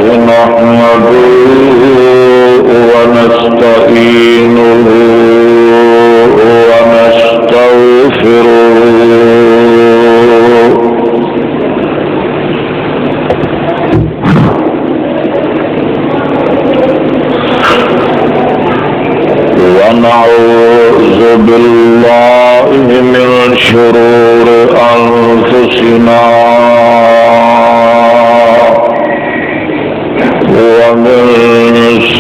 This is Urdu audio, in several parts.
نحمده ونستعينه ونستغفره ونعوذ بالله من شرور أنفسنا ومن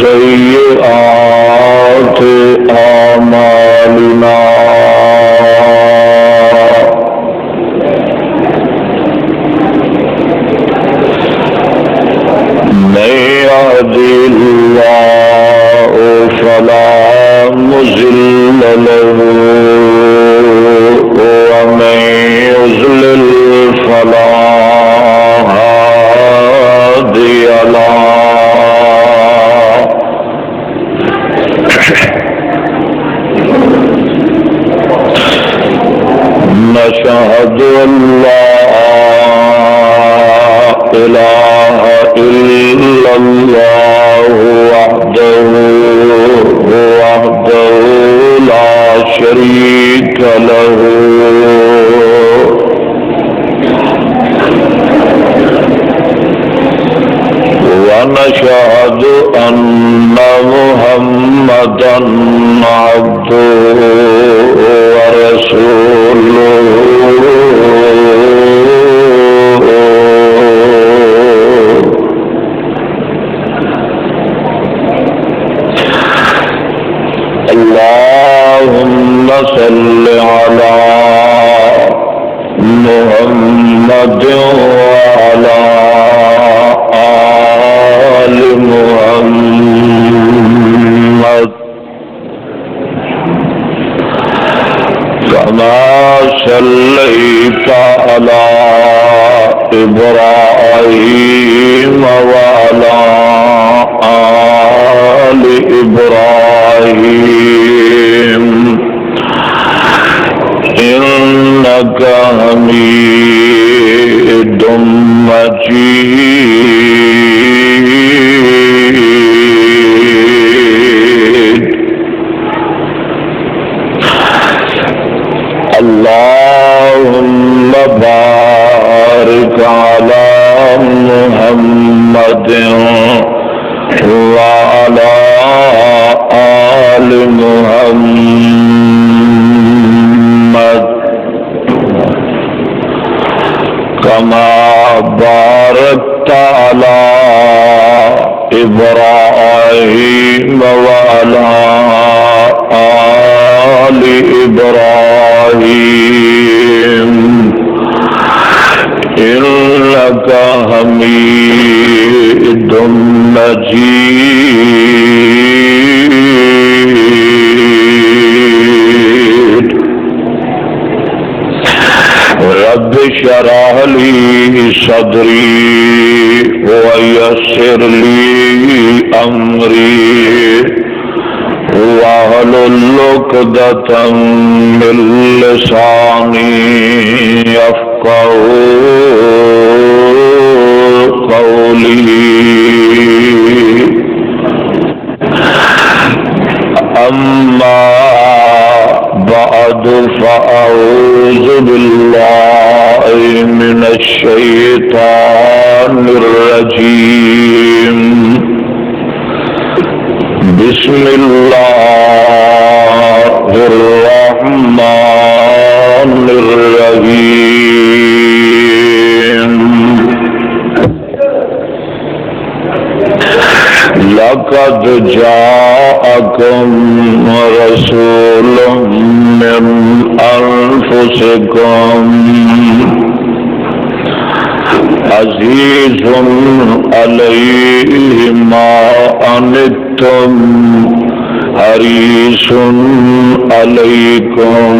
سيئات أعمالنا من يهده الله فلا مضل له ومن يضلل فلا هادي له نشهد أن لا إله إلا الله وحده لا شريك له ونشهد أن محمدا عبده ورسوله اللهم صل على محمد وعلى آل محمد كما صليت على إبراهيم وعلى آل إبراهيم إنك حميد مجيد اللهم بارك على محمد وعلى آل محمد كما باركت على إبراهيم وعلى آل إبراهيم إنك حميد مجيد رب اشرح لي صدري ويسر لي أمري واحلل عقدة من لساني يفقهوا قولي أما بعد فأعوذ بالله من الشيطان الرجيم بسم الله الرحمن الرحيم لقد جاءكم رسول من أنفسكم عزيز عليه ما عنتم حريص عليكم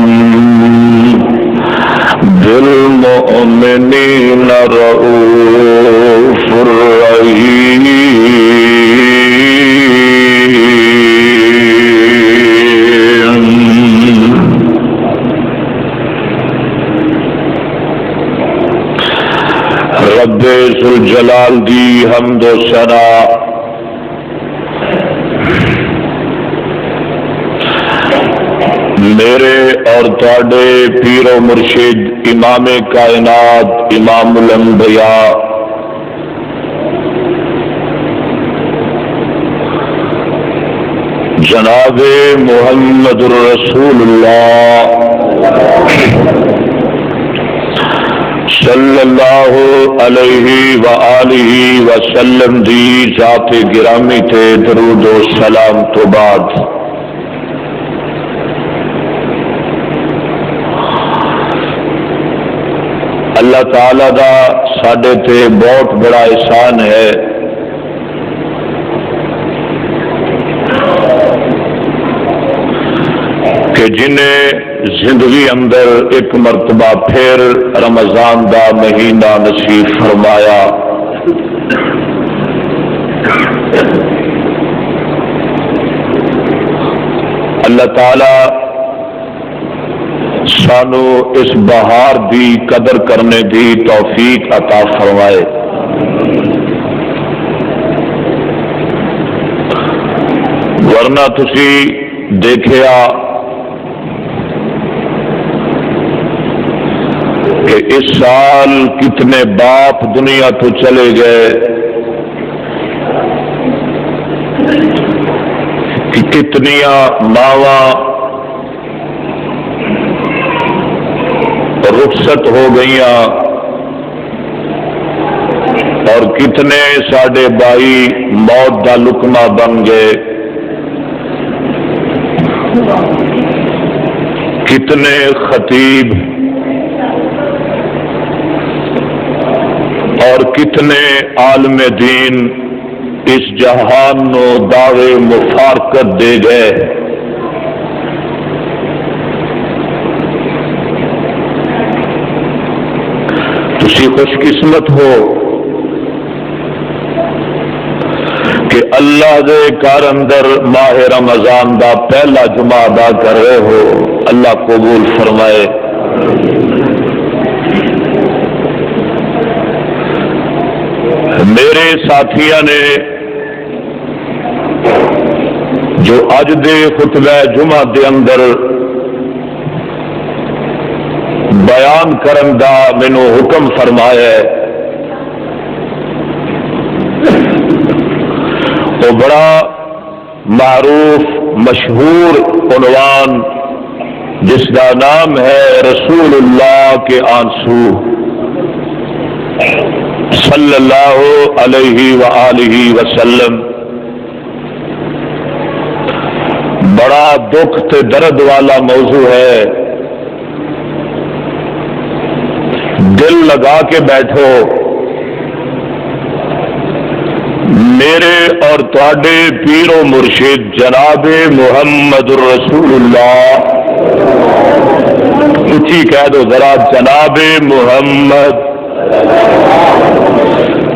بالمؤمنين رؤوف رحيم رب ذوالجلال دی حمد و ثنا میرے اور تواڈے پیر و مرشد امام کائنات امام الانبیاء جناب محمد الرسول اللہ صلی اللہ علیہ وآلہ وسلم دی ذات گرامی تے درود و سلام تو بعد اللہ تعالی دا ساڈے تے بہت بڑا احسان ہے کہ جنہیں زندگی اندر ایک مرتبہ پھر رمضان دا مہینہ نصیب فرمایا۔ اللہ تعالی سانو اس بہار دی قدر کرنے دی توفیق عطا فرمائے۔ ورنہ تسی دیکھیا کہ اس سال کتنے باپ دنیا تو چلے گئے، کہ کتنیاں ماواں رخصت ہو گئیاں اور کتنے ساڈے بھائی موت دا لقمہ بن گئے، کتنے خطیب اور کتنے عالم دین اس جہان نو دعوے مفارقت دے گئے۔ تسی خوش قسمت ہو کہ اللہ دے گھر اندر ماہ رمضان دا پہلا جمعہ ادا کر رہے ہو، اللہ قبول فرمائے۔ میرے ساتھیاں نے جو اج دے خطبہ جمعہ دے اندر بیان کرن دا مینوں حکم فرمایا ہے، وہ بڑا معروف مشہور عنوان جس کا نام ہے رسول اللہ کے آنسو صلی اللہ علیہ وآلہ وسلم۔ بڑا دکھ تے درد والا موضوع ہے، دل لگا کے بیٹھو۔ میرے اور تواڈے پیر و مرشد جناب محمد الرسول اللہ، اونچی کہہ دو ذرا، جناب محمد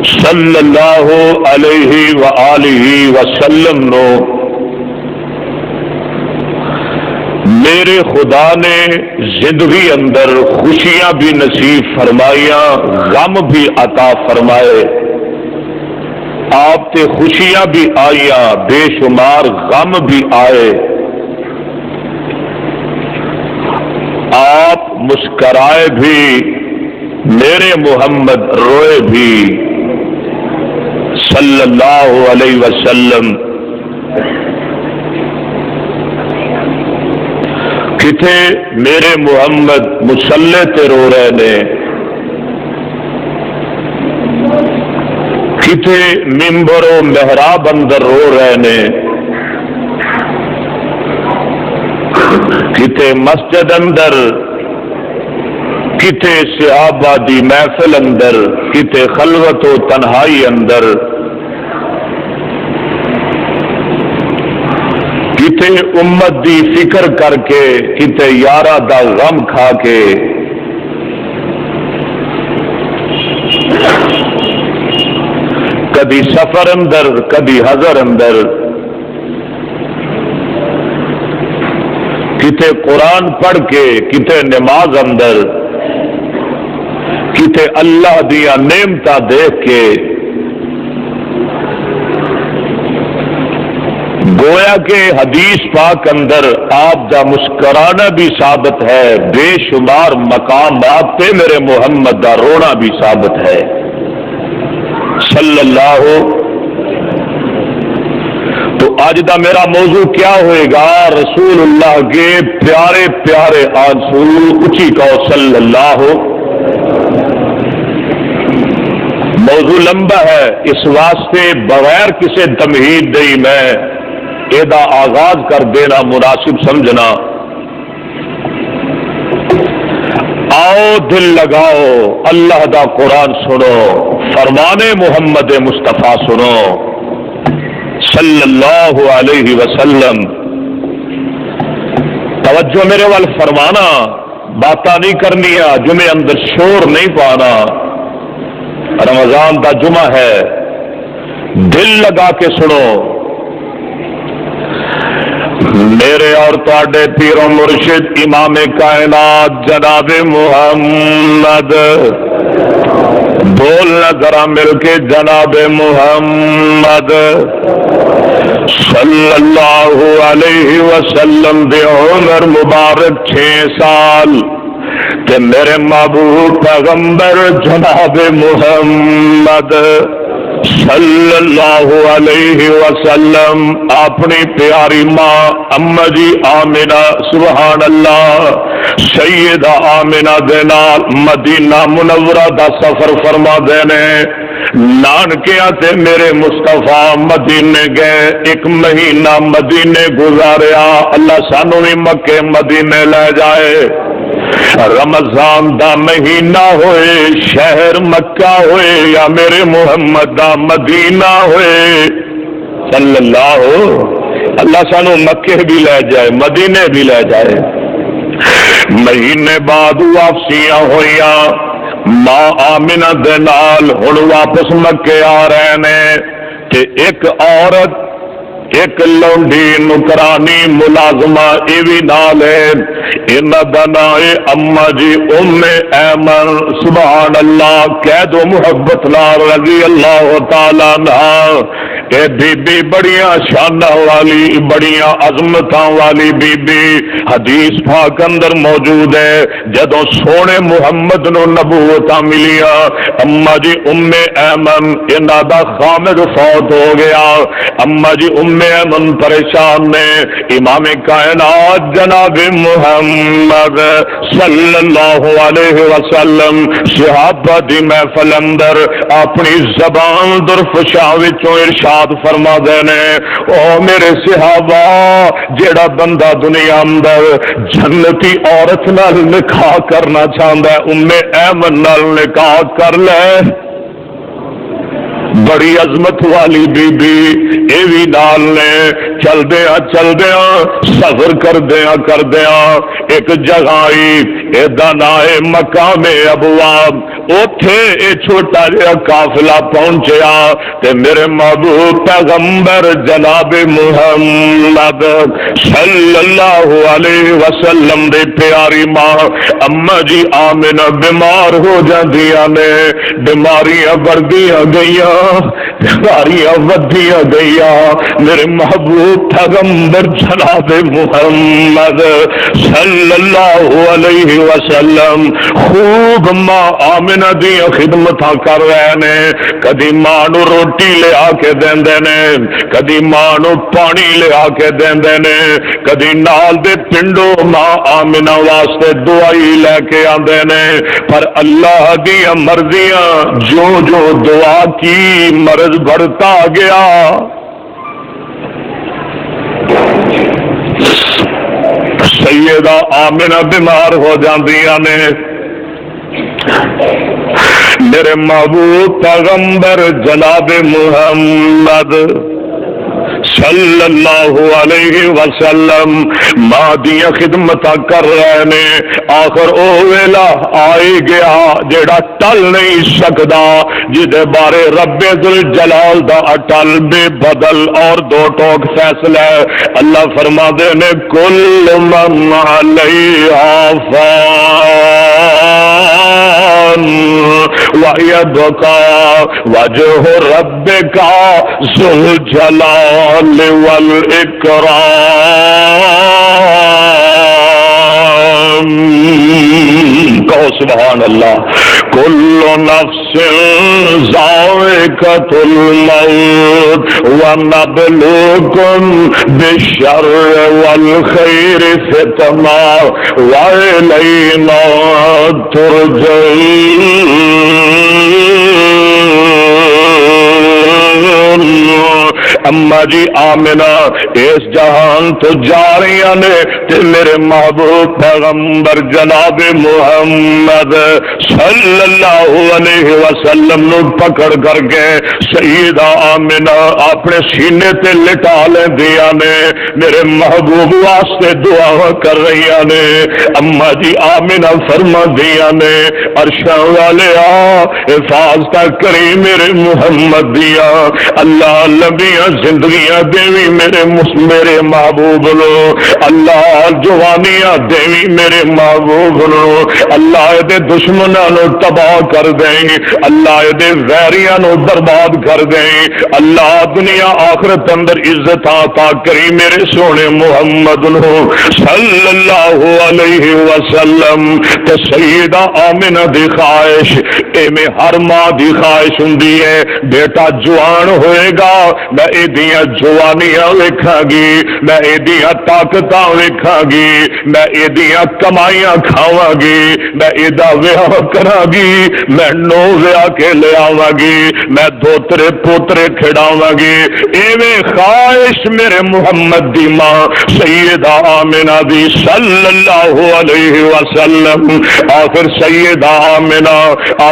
صلی اللہ علیہ وآلہ وسلم نو میرے خدا نے زندگی اندر خوشیاں بھی نصیب فرمائیاں، غم بھی عطا فرمائے۔ آپ تے خوشیاں بھی آئیاں، بے شمار غم بھی آئے۔ آپ مسکرائے بھی، میرے محمد روئے بھی صلی اللہ علیہ وسلم۔ کتھے میرے محمد مسلح تے رو رہے نے، کتھے ممبر و محراب اندر رو رہے نے، کتھے مسجد اندر، کتھے صحابہ دی محفل اندر، کتھے خلوت و تنہائی اندر، کتے امت دی فکر کر کے، کتے یارہ دا غم کھا کے، کدی سفر اندر، کدی حضر اندر، کتے قرآن پڑھ کے، کتے نماز اندر، کتے اللہ دیا نعمتاں دیکھ کے کہ حدیث پاک اندر آپ دا مسکرانا بھی ثابت ہے، بے شمار مقامات پہ میرے محمد دا رونا بھی ثابت ہے صلی اللہ۔ تو آج دا میرا موضوع کیا ہوئے گا؟ رسول اللہ کے پیارے پیارے آنسو، اچھی کہو صلی اللہ۔ موضوع لمبا ہے، اس واسطے بغیر کسی تمہید نہیں میں ایدا آغاز کر دینا مناسب سمجھنا۔ آؤ دل لگاؤ، اللہ دا قرآن سنو، فرمان محمد مصطفیٰ سنو صلی اللہ علیہ وسلم۔ توجہ میرے وال فرمانا، باتاں نہیں کرنی ہے، جمعے اندر شور نہیں پانا، رمضان دا جمعہ ہے، دل لگا کے سنو۔ میرے اور تواڈے پیر و مرشد امام کائنات جناب محمد، بولنا ذرا مل کے جناب محمد صلی اللہ علیہ وسلم دے عمر مبارک 6 سال کہ میرے محبوب پیغمبر جناب محمد صلی اللہ علیہ وسلم اپنی پیاری ماں اما جی آمنہ سبحان اللہ سیدہ آمنہ دے نال مدینہ منورہ دا سفر فرما دینے، نانکیاں تے میرے مصطفیٰ مدینے گئے، 1 مہینہ مدینے گزاریا، اللہ سانو بھی مکے مدینے لے جائے۔ رمضان دا مہینہ ہوئے، شہر مکہ ہوئے یا میرے محمد دا مدینہ ہوئے صلی اللہ سانو مکے بھی لے جائے، مدینے بھی لے جائے۔ مہینے بعد واپسیاں ہوئیاں، ماں آمنہ دے نال ہن واپس مکے آ رہے نے کہ ایک عورت، ایک لونڈی نکرانی ملازمہ ایوی نال ہے، انہاں دا نام ہے اما جی ام ایمن سبحان اللہ، قید و محبت نال رضی اللہ تعالی عنہا۔ اے بی بی بڑیاں شانہ والی، بڑیاں عظمتاں والی بی بی، حدیث پاک اندر موجود ہے جدوں سونے محمد نو نبوتاں ملیاں، اما جی ام ایمن انہاں دا خامد فوت ہو گیا، اما جی ام ایمن پریشان نے، امام کائنات جناب محمد صلی اللہ علیہ وسلم صحابہ دی محفل اندر اپنی زبان درفشاں وچوں ارشاد فرما دینے، او میرے صحابہ جیڑا بندہ دنیا اندر جنتی عورت نال نکاح کرنا چاہندا ہے ام ایمن نال نکاح کر لے۔ بڑی عظمت والی بی بی ایوی نال نے چلدیاں سفر کردیاں ایک جگہ آئی، ایدا نائے مقام ابواب، اوتھے اے چھوٹا جہا قافلہ پہنچیا تے میرے محبوب پیغمبر جناب محمد صلی اللہ علیہ وسلم دے پیاری ماں اما جی آمنہ بیمار ہو جاندیاں نے، بیماریاں بڑھدیاں گئیاں، بیماریاں ودیاں گئیاں، میرے محبوب پیغمبر جناب محمد صلی اللہ علیہ وسلم خوب ماں آمنہ دی خدمتاں کر رہے نے، کدی ماں نو روٹی لے آ کے دیندے نے، کدی ماں نو پانی لے آ کے دیندے نے، کدی نال دے پنڈو ماں آمنہ واسطے دعائی لے کے آندے نے، پر اللہ دی مرضیاں جو جو دعا کی مرض بڑھتا گیا۔ سیدہ آمنہ بیمار ہو جاندیاں نے، میرے محبوب پیغمبر جناب محمد صلی اللہ علیہ وسلم ماں دیا خدمت کر رہے نے، آخر او ویلا آئی گیا جیڑا ٹل نہیں سکدا، جدے بارے رب ذوالجلال دا اٹل بے بدل اور دو ٹوک فیصلہ اللہ فرما دے نے، کل من علیہا فان وَيَبْقَى وَجْهُ رَبِّكَ ذُو الْجَلَالِ وَالْإِكْرَامِ۔ کہو سبحان اللہ۔ کل نفس ذائقۃ الموت ونبلوکم بالشر والخیر فتنہ وإلینا ترجعون۔ اما جی آمنہ اس جہان تو جا رہی نے تے میرے محبوب پیغمبر جناب محمد صلی اللہ علیہ وسلم نو پکڑ کر کے سیدہ آمنہ اپنے سینے تے لٹا لیندیاں نے، میرے محبوب واسطے دعا کر رہی نے۔ اما جی آمنہ فرماندیاں نے عرشاں والے حفاظت کری میرے محمد دیا، اللہ لمبیاں زندگیاں دیوی میرے محبوب نو، اللہ جوانیاں دیوی میرے محبوب نو، اللہ دے دشمناں نو تباہ کر دیں، اللہ دے ویریاں نو برباد کر دیں، اللہ دنیا آخرت اندر عزت عطا کری میرے سونے محمد نو صلی اللہ علیہ وسلم۔ تے سیدہ آمنہ دی خواہش میں ہر ماں دی خواہش ہوندی ہے بیٹا جوان ہوئے گا میں ایدیاں جوانیاں ویکھاں گی، میں ایدیاں طاقتاں ویکھاں گی، میں ایدیاں کمائیاں کھاواں گی، میں ایدا ویاہ کراں گی، میں نو ویاہ کے لے آواں گی، میں دوترے پوترے کھڑاواں گی۔ ایویں خواہش میرے محمد دی ماں سیدہ آمنہ دی صلی اللہ علیہ وسلم۔ آخر سیدہ آمنہ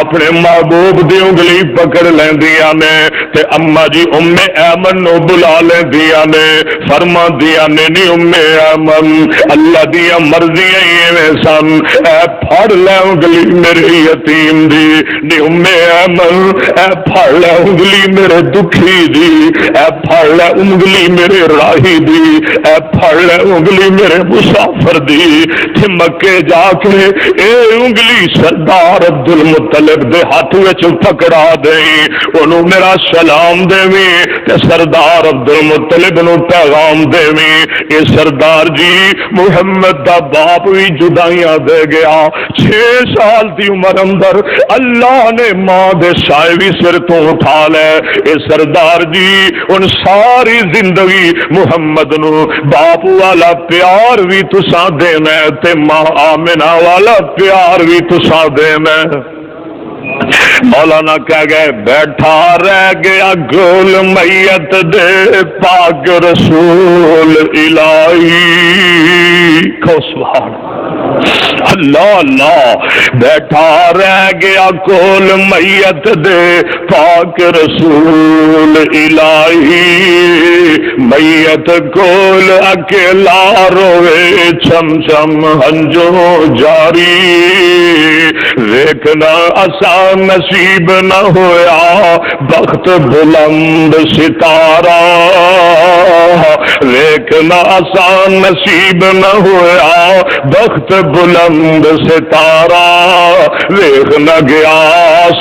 اپنے محبوب دی انگلی پکڑ لیندیاں نے تے اما جی ام ایمن نو بلا لیندیاں نے، فرما دیا نے نی ام ایمن اللہ دیا مرضیاں ایویں سن، اے پھڑ لے انگلی میرے یتیم دی، نی ام ایمن اے پھڑ لے انگلی میرے دکھی دی، اے پھڑ لے انگلی میرے راہی دی، اے پھڑ لے انگلی میرے مسافر دی، تے مکے جا کے اے انگلی سردار عبدالمطلب دے ہاتھ وچ پکڑا دیں، انہوں میرا سلام دیویں تے سردار عبدالمطلب نو پیغام دیویں۔ اے سردار جی محمد دا باپ بھی جدائیاں دے گیا، 6 سال دی عمر اندر اللہ نے ماں دے سائے بھی سر تو اٹھا لے۔ اے سردار جی ان ساری زندگی محمد نو باپ والا پیار بھی تساں دینا تے ماں آمنہ والا پیار بھی تساں دینا۔ مولانا کہہ گئے بیٹھا رہ گیا گول میت دے پاک رسول الہی، کو سبحان اللہ اللہ، بیٹھا رہ گیا کول میت دے پاک رسول الہی، میت کول اکیلا روے چم چم ہنجو جاری، ویکھنا آسان نصیب نہ ہویا بخت بلند ستارہ، ویکھنا آسان نصیب نہ ہویا بخت بلند ستارہ، ویکھ نہ گیا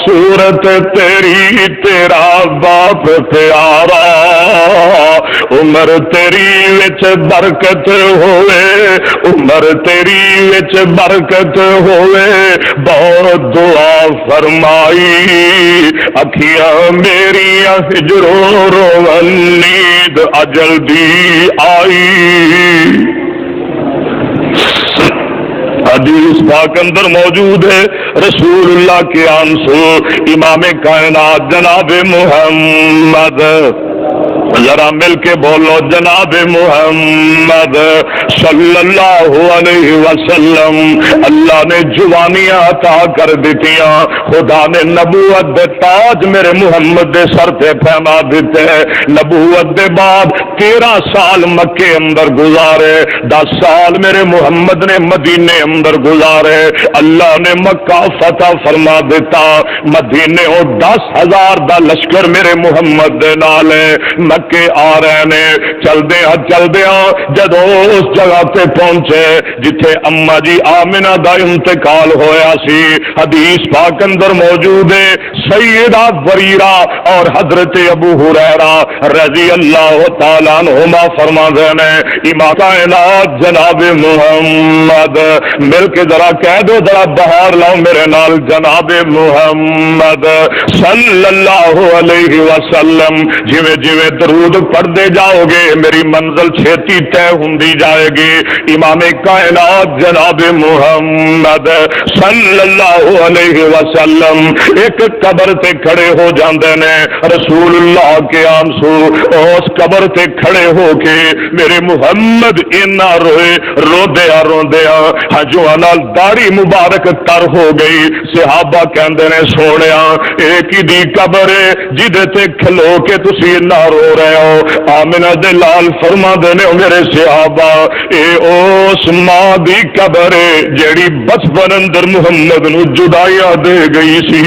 صورت تیری تیرا باپ پیارا، عمر تیری وچ برکت ہوئے، عمر تیری وچ برکت ہوئے، بہت دعا فرمائی، اکھیاں میریاں ہجروں روون نیند اجل دی آئی۔ حدیث پاک اندر موجود ہے رسول اللہ کے آنسو امام کائنات جناب محمد، ذرا مل کے بولو جناب محمد صلی اللہ علیہ وسلم۔ اللہ نے جوانیاں عطا کر دیتیاں، خدا نے نبوت دے تاج میرے محمد دے سر پہ پہنا دیتے، نبوت دے بعد 13 سال مکے اندر گزارے، 10 سال میرے محمد نے مدینے اندر گزارے، اللہ نے مکہ فتح فرما دیتا، مدینے 10,000 دا لشکر میرے محمد دے نال ہے، لڑک کے آ رہے نے. چلدیاں جدوں اس جگہ تے پہنچے جتھے اما جی آمنہ دا انتقال ہویا سی، حدیث پاک اندر موجود ہے سیدہ بریرہ اور حضرت ابو ہریرہ رضی اللہ تعالیٰ عنہما فرماتے ہیں امام کائنات جناب محمد، مل کے ذرا کہہ دو، ذرا بہار لاؤ میرے نال، جناب محمد صلی اللہ علیہ وسلم جویں جویں درود پڑھتے جاؤ گے میری منزل چھیتی طے ہوندی جائے گی. امام کائنات جناب محمد صلی اللہ علیہ وسلم ایک قبر تے کھڑے ہو جاندے نے. رسول اللہ کے آنسو اس قبر تے کھڑے ہو کے میرے محمد اینا روئے، روندیا ہجواں نال داڑھی مبارک تر ہو گئی. صحابہ کہندے نے سونیا ایک ہی دی قبر ہے جدے تے کھلو کے تسی اینا رو رہے ہو. آمنہ دے لال فرماندے نے میرے صحابہ اے اس ماں دی قبر ہے جیڑی بچپن اندر محمد نو جدائیاں دے گئی سی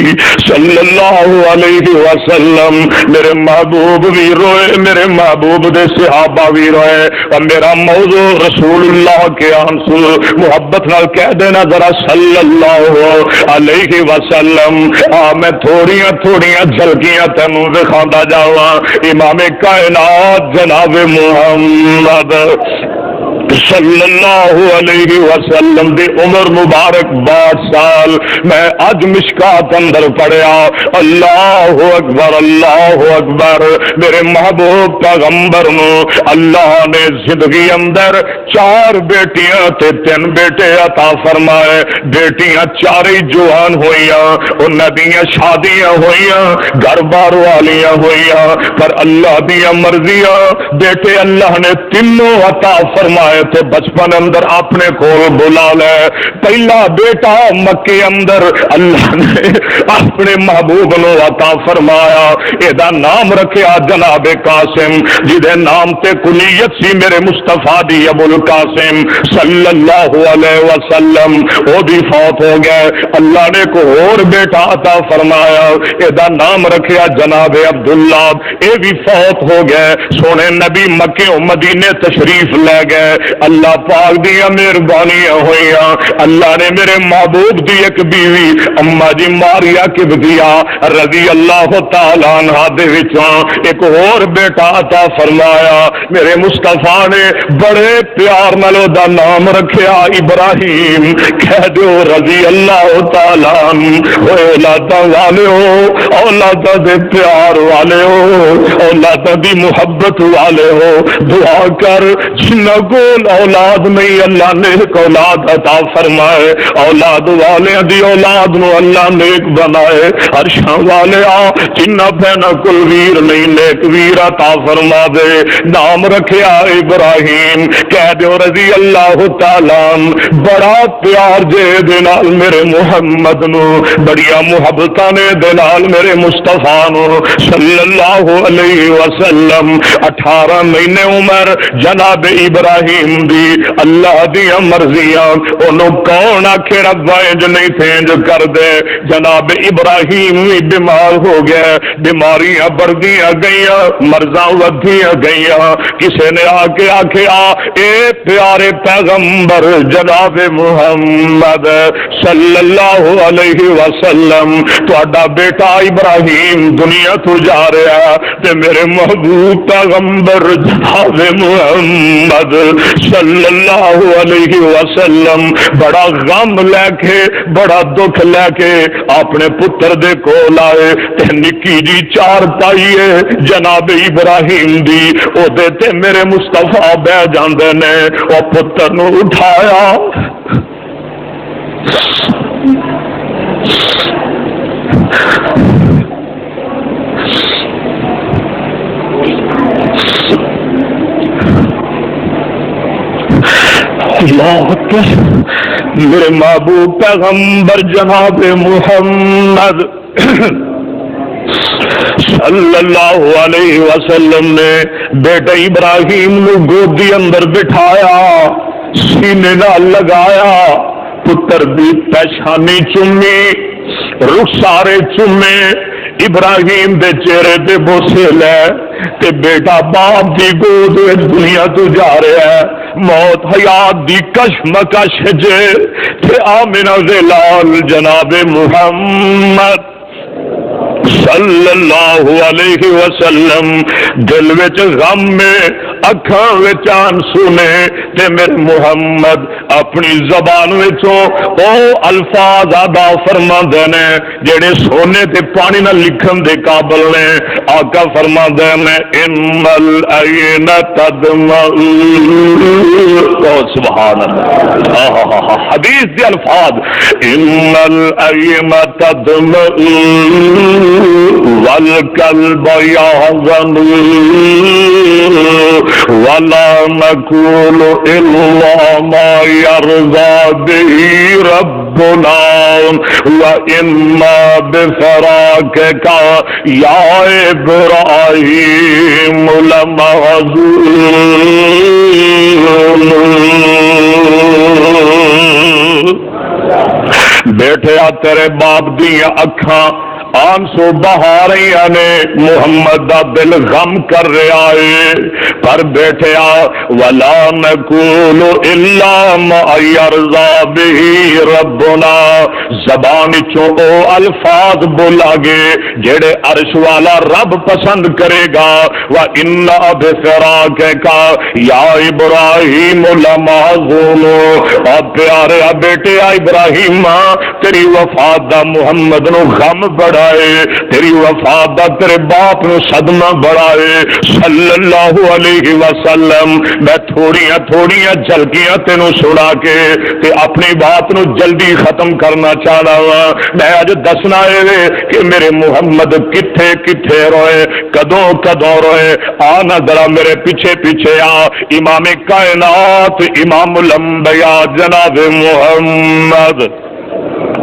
صلی اللہ علیہ وسلم. میرے محبوب بھی روئے، میرے محبوب دے صحابہ بھی روئے. اور میرا موضوع رسول اللہ کے آنسو محبت نال کہہ دینا ذرا صلی اللہ علیہ وسلم. میں تھوڑیاں جھلکیاں تینوں دکھاتا جاواں. امام کائنات جناب محمد صلی اللہ علیہ وسلم دی عمر مبارک 62 سال. میں اج مشکات اندر پڑھیا اللہ اکبر اللہ اکبر. میرے محبوب پیغمبر نو اللہ نے زندگی اندر 4 بیٹیاں تے 3 بیٹے عطا فرمائے. بیٹیاں چارے جوان ہوئیاں، انہاں دیاں شادیاں ہوئیاں، گھر بار والیاں ہوئیاں، پر اللہ دیاں مرضیاں بیٹے اللہ نے تینوں عطا فرمائے تے بچپن اندر اپنے کول بلا لے. پہلا بیٹا مکے اندر اللہ نے اپنے محبوب نو عطا فرمایا، ایدا نام رکھیا جناب قاسم، جدے نام تے کنیت سی میرے مصطفیٰ دی ابو القاسم صلی اللہ علیہ وسلم. وہ بھی فوت ہو گئے. اللہ نے ایک اور بیٹا عطا فرمایا، ایدا نام رکھیا جناب عبداللہ، اے بھی فوت ہو گئے. سونے نبی مکے و مدینے تشریف لے گئے. اللہ پاک دیا مہربانیاں ہوئیاں. اللہ نے میرے محبوب دی ایک بیوی اما جی ماریا قبطیہ رضی اللہ تعالیٰ عنہا دے وچوں ایک اور بیٹا عطا فرمایا. میرے مصطفیٰ نے بڑے پیار نال دا نام رکھیا ابراہیم. کہہ دو رضی اللہ تعالیٰ عنہ. اولاداں والے ہو، اولاداں دے پیار والے ہو، اولاداں دی محبت والے ہو. دعا کر جنہ کو اولاد نہیں اللہ نیک اولاد عطا فرمائے. اولاد والے دی اولاد نو اللہ نیک بنائے. عرشاں والے جنہ بہنا کل ویر نہیں نیک ویر عطا فرما دے. نام رکھیا ابراہیم. کہہ دیو رضی اللہ تعالی. بڑا پیار جے دے نال میرے محمد نو، بڑیاں محبتاں نے دے نال میرے مصطفیٰ نو صلی اللہ علیہ وسلم. 18 مہینے عمر جناب ابراہیم دی. اللہ دیا مرضیاں انہوں کون آکھے رب انج نہیں تھے انج کر دے. جناب ابراہیم بھی بیمار ہو گئے. بیماریاں بڑھدیاں گئیاں، مرضاں ودھیاں گئیاں. کسے نے آ کے آکھیا اے پیارے پیغمبر جناب محمد صلی اللہ علیہ وسلم تہاڈا بیٹا ابراہیم دنیا تو جا رہا تے میرے محبوب پیغمبر جناب محمد صلی اللہ علیہ وسلم بڑا غم لے کے بڑا دکھ لے کے اپنے پتر دے کول آئے. تے نکی جی 4 پائی ہے جناب ابراہیم دی، او دے تے میرے مصطفیٰ بہ جاندے نے. او پتر نو اٹھایا اللہ اکبر. میرے محبوب پیغمبر جناب محمد صلی اللہ علیہ وسلم نے بیٹا ابراہیم نو گودی اندر بٹھایا، سینے نال لگایا، پتر دی پیشانی چومی، رخسارے چومے، ابراہیم دے چہرے تے بوسے لے. تے بیٹا باپ دی گود وچ دنیا تو جا رہا ہے، موت حیات دی کشمکش جے تے آمنہ دے لال جناب محمد صلی اللہ علیہ وسلم دل وچ غم میں اکھاں وچ آنسو نے تے میرے محمد اپنی زبان وچوں او الفاظ ادا فرماندے نے جڑے سونے تے پانی نال لکھن دے قابل نے۔ آقا فرماندے نے ان العین تدمع، سبحان اللہ، حدیث دے الفاظ، ان العین تدمع والقلب يحزن ولا نقول إلا ما يرضى به ربنا وإنا بفراقك يا إبراهيم لمحزونون۔ بیٹھیا تیرے باپ دیا اکھاں آنسو بہا رہی نے، محمد دا دل غم کر رہا ہے، پر بیٹھیا ولا نقول الا ما يرضى به ربنا، زبان چوں او الفاظ بولا گے جڑے عرش والا رب پسند کرے گا، وَإِنَّا بِفِرَاقِكَ يَا إِبْرَاهِيمُ لَمَحْزُونُ، اور پیارے بیٹے ابراہیم تیری وفات دا محمد نو غم بڑا ہے، تیری وفات دا تیرے باپ نو صدمہ بڑا ہے صلی اللہ علیہ وسلم۔ میں تھوڑیاں جھلکیاں تینوں سنا کے تے اپنی بات نو جلدی ختم کرنا چاہنا وا۔ میں اج دسنا ہے کہ میرے محمد کتھے کتھے روئے، کدوں روئے، آنا ذرا میرے پیچھے پیچھے آ، امام کائنات امام الانبیاء جناب محمد،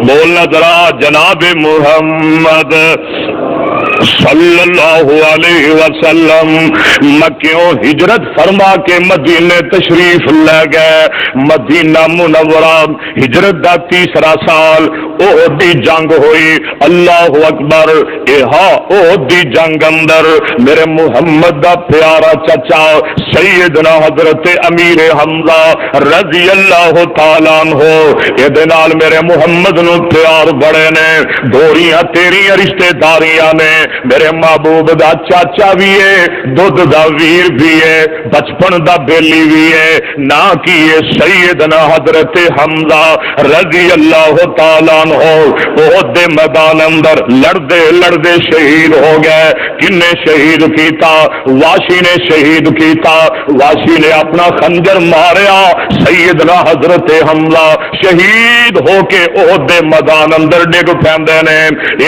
بولنا ذرا جناب محمد صلی اللہ علیہ وسلم مکیوں ہجرت فرما کے مدینے تشریف لے گئے۔ مدینہ منورہ ہجرت دا تیسرا سال احد دی جنگ ہوئی، اللہ اکبر۔ احد دی جنگ اندر میرے محمد دا پیارا چچا سیدنا حضرت امیر حمزہ رضی اللہ تعالیٰ عنہ، یہ نال میرے محمد نو پیار بڑے نے، دوریاں تیریاں رشتے داریاں نے، میرے محبوب دا چاچا بھی ہے، دودھ دا ویر بھی ہے، بچپن دا بیلی بھی ہے، نا کیے سیدنا حضرت حمزہ رضی اللہ تعالیٰ عنہ احد دے میدان اندر لڑدے لڑدے شہید ہو گئے۔ کن نے شہید کیتا؟ واشی نے شہید کیتا، واشی نے اپنا خنجر ماریا، سیدنا حضرت حمزہ شہید ہو کے احد دے میدان اندر ڈگ پیندے نے۔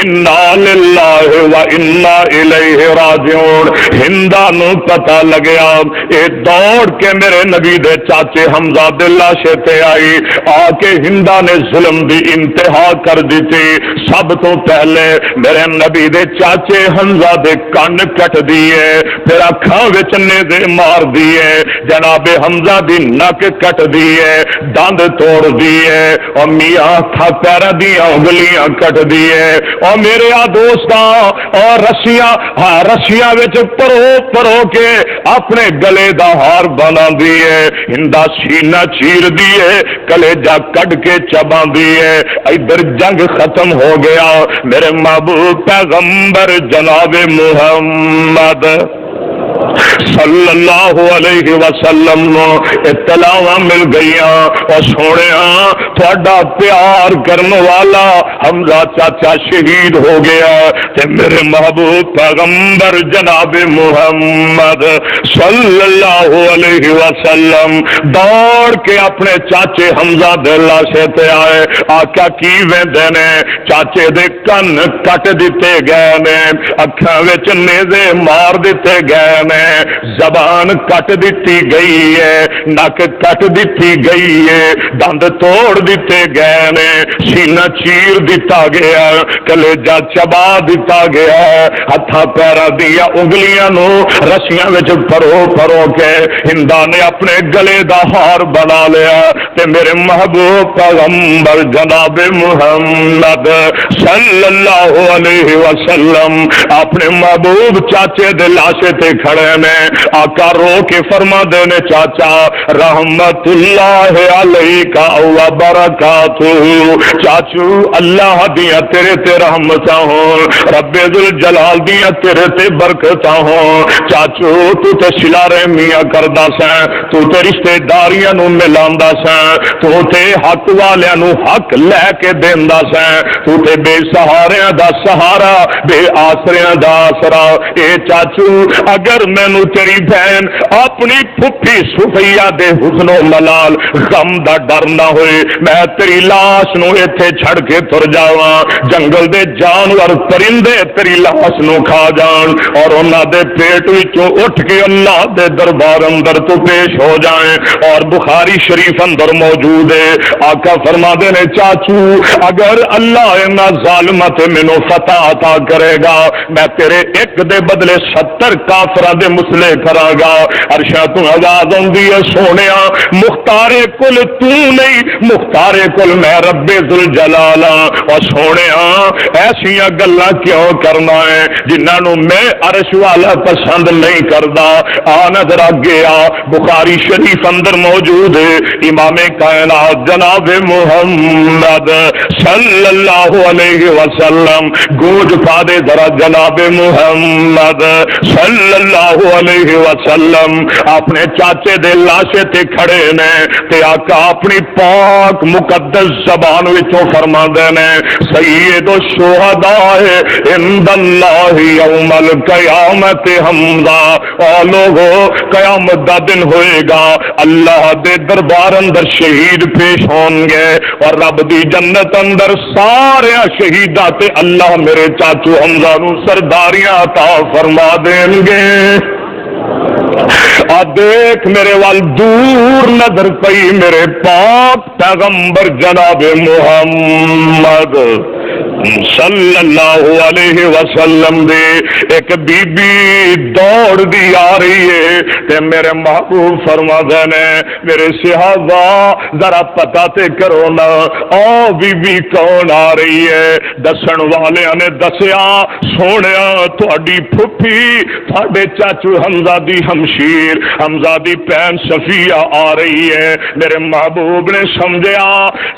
انا للہ و انا الیہ راجعون۔ ہندا نو پتہ لگیا، اے دوڑ کے میرے نبی دے چاچے حمزہ دے لاشے تے آئی، آ کے ہندا نے ظلم دی انتہا کر دیتی۔ سب تو پہلے میرے نبی دے چاچے حمزہ دے کان کٹ دیے، پھر اکھاں وچ نیزے مار دیے، جناب حمزہ دی نک کٹ دیے، دند توڑ دیے، اور میاں تھا پیرا دیاں انگلیاں کٹ دیے، اور میرے دوستاں اور رسیاں وچ پرو کے اپنے گلے دا ہار بنا دیے، ہندا سینہ چیر دیے، کلیجہ کٹ کے چبا دیے۔ ادھر جنگ ختم ہو گیا، میرے محبوب پیغمبر جناب محمد صلی اللہ علیہ وسلم نو اطلاع مل گئیاں، اور سونیا تھوڑا پیار کرن والا حمزہ چاچا شہید ہو گیا، تے میرے محبوب پیغمبر جناب محمد صلی اللہ علیہ وسلم دوڑ کے اپنے چاچے حمزہ دے لاشے تے آئے۔ آقا کی ویندے نے؟ چاچے دے کن کٹ دیتے گئے نے، اکھاں وچ نیزے مار دیتے گئے نے، زبان کٹ دیتی گئی ہے، نک کٹ دیتی گئی ہے، دند توڑ دیتے گئے نے، سینہ چیر دیتا گیا، کلیجہ چبا دیتا گیا، ہتھاں پیراں دیا انگلیاں نو رسیاں وچ پرو پرو کے ہندا نے اپنے گلے دا ہار بنا لیا تے میرے محبوب پیغمبر جناب محمد صلی اللہ علیہ وسلم اپنے محبوب چاچے دے لاشے تے کھڑے نے، آقا رو کے فرما دے نے چاچا رحمت اللہ علیکہ و برکاتہ، چاچو اللہ دیا تیرے تے رحمتاں ہوں، رب ذوالجلال دیا تیرے تے برکتاں ہوں، چاچو تو تے صلہ رحمیاں کردا سیں، تو تے رشتہ داریاں نو ملاندا سیں، تو تے حق والیاں نو حق لے کے دیندا سیں، تو تے بے سہاریاں دا سہارا، بے آسریاں دا آسرا، اے چاچو اگر مینوں تیری بہن اپنی پھپھی صفیہ دے حسن و ملال غم دا ڈر نہ ہوئے، میں تیری لاش نو ایتھے چھڑ کے تر جاواں، جنگل دے جانور پرندے تیری لاش نو کھا جان اور انہاں دے پیٹ وچوں اٹھ کے اللہ دے دربار اندر تو پیش ہو جائیں، اور بخاری شریف اندر موجود ہے، آقا فرما دے نے چاچو اگر اللہ انہاں ظالماں تے مینوں فتح عطا کرے گا، میں تیرے ایک دے بدلے 70 کافراں دے مسلے کراں گا، عرشاں تو آواز آندی ہے سونیا مختار کل تو نہیں، مختار کل میں رب ذوالجلال اور سونیا ایسیاں گلاں کیوں کرنا ہے جنہاں نو میں عرش والا پسند نہیں کردا، آ نظر گیا بخاری شریف اندر موجود ہے، امام کائنات جناب محمد صلی اللہ علیہ وسلم گوج پا دے ذرا جناب محمد صلی اللہ علیہ وسلم اپنے چاچے دے لاشے تے کھڑے نے تے آقا اپنی پاک مقدس زبان وچوں فرما دے نے سید الشہداء عند اللہ یوم القیامت حمزہ، او لوگو قیامت دا دن ہوئے گا، اللہ دے دربار اندر شہید پیش ہون گے اور رب دی جنت اندر سارے شہیداں تے اللہ میرے چاچو حمزہ نو سرداریاں عطا فرما دیں گے۔ آ دیکھ میرے وال دور نظر پئی میرے پاک پیغمبر جناب محمد صلی اللہ علیہ وسلم دے ایک بی بی دوڑ دی آ رہی ہے تے میرے محبوب فرما دے نے میرے صحابہ ذرا پتہ تے کرو نا او بی بی کون آ رہی ہے، دسن والیاں نے دسیا سونیا تہاڈی پھپھی تہاڈے چاچو حمزہ دی ہمشیر حمزہ دی بہن صفیہ آ رہی ہے، میرے محبوب نے سمجھیا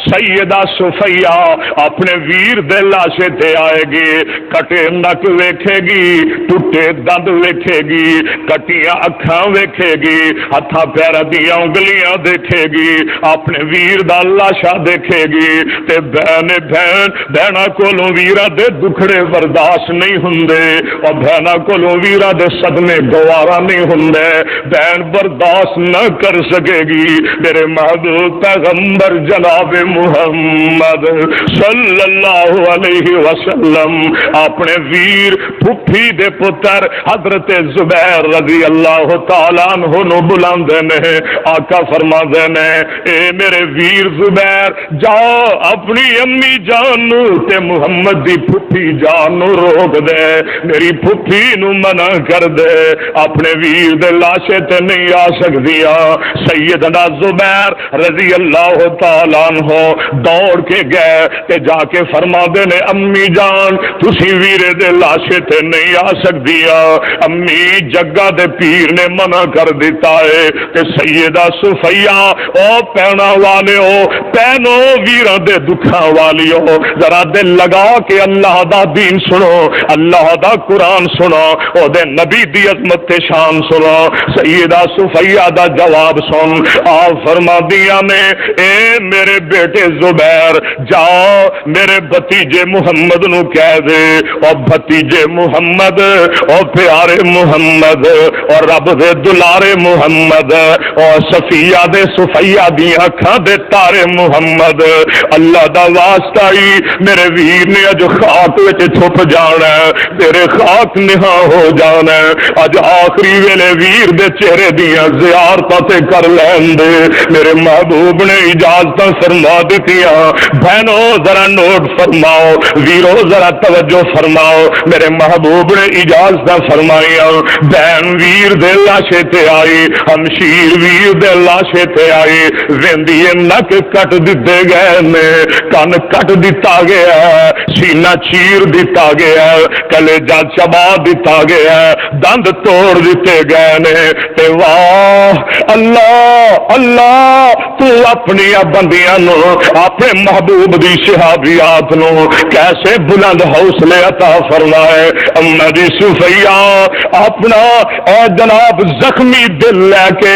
سیدہ صفیہ اپنے ویر دے لاشے تے آئے گی، کٹے نک ویکھے گی، ٹوٹے دند ویکھے گی، کٹیاں اکھاں ویکھے گی، ہتھاں پیراں دیاں انگلیاں دیکھے گی، اپنے ویر دا لاشا دیکھے گی تے بہنا کولوں ویراں دے دکھڑے برداشت نہیں ہوندے اور بہنا کولوں ویراں دے صدمے گوارا نہیں ہوندے، بہن برداشت نہ کر سکے گی، میرے محبوب پیغمبر جناب محمد صلی اللہ علیہ وسلم اپنے ویر پھپھی دے پتر حضرت زبیر رضی اللہ تعالیٰ عنہ نو بلاندے نے، آقا فرما دے نے اے میرے ویر زبیر جاؤ اپنی امی جان نو تے محمد دی پھپھی جان نو روک دے، میری پھپھی نو منع کر دے، اپنے ویر دے لاشے تے نہیں آ سکدیا۔ سیدنا زبیر رضی اللہ تعالیٰ عنہ دوڑ کے گئے تے جا کے فرما دے نے امی جان تسی ویرے دے لاشے تے نہیں آ سکدیا، امی جگہ دے پیر نے منع کر دیتا ہے تے سیدہ صفیہ او پینا والے ہو پینو ویراں دے دکھاں والی ہو ذرا دل لگا کے اللہ دا دین سنو، اللہ دا قرآن سنو، او دے نبی دی عظمت تے شان سنو۔ سیدہ صفیہ دا جواب سن، آپ فرما دیا نے اے میرے بیٹے زبیر جاؤ میرے بھتیجے بھتیجے محمد نو کہہ دے او بھتیجے محمد او پیارے محمد اور رب دے دلارے محمد اور صفیہ دے صفیہ دی اکھاں دے تارے محمد اللہ دا واسطہ ہی میرے ویر نے اج خاک وچ چھپ جانا ہے تیرے خاک نہاں ہو جانا ہے اج آخری ویلے ویر دے چہرے دیاں زیارتاں تے کر لین دے میرے محبوب نے اجازتاں فرما دتیاں بہنوں ذرا نوٹ فرماؤ ویرو ذرا توجہ فرماؤ میرے محبوب نے اجازتاں فرمائیاں بہن ویر دے لاشے تے آئی ہمشیر ویر دے لاشے تے آئی ویندی نک کٹ دتے گئے نے کن کٹ دتا گیا سینہ چیر دتا گیا کلیجہ چبا دتا گیا دند توڑ دیتے گئے نے تے واہ اللہ اللہ تو اپنی بندیاں نو اپنے محبوب دی صحابیات نو کیسے بلند حوصلے عطا فرمائے اما دی صفیہ اپنا اے جناب زخمی دل لے کے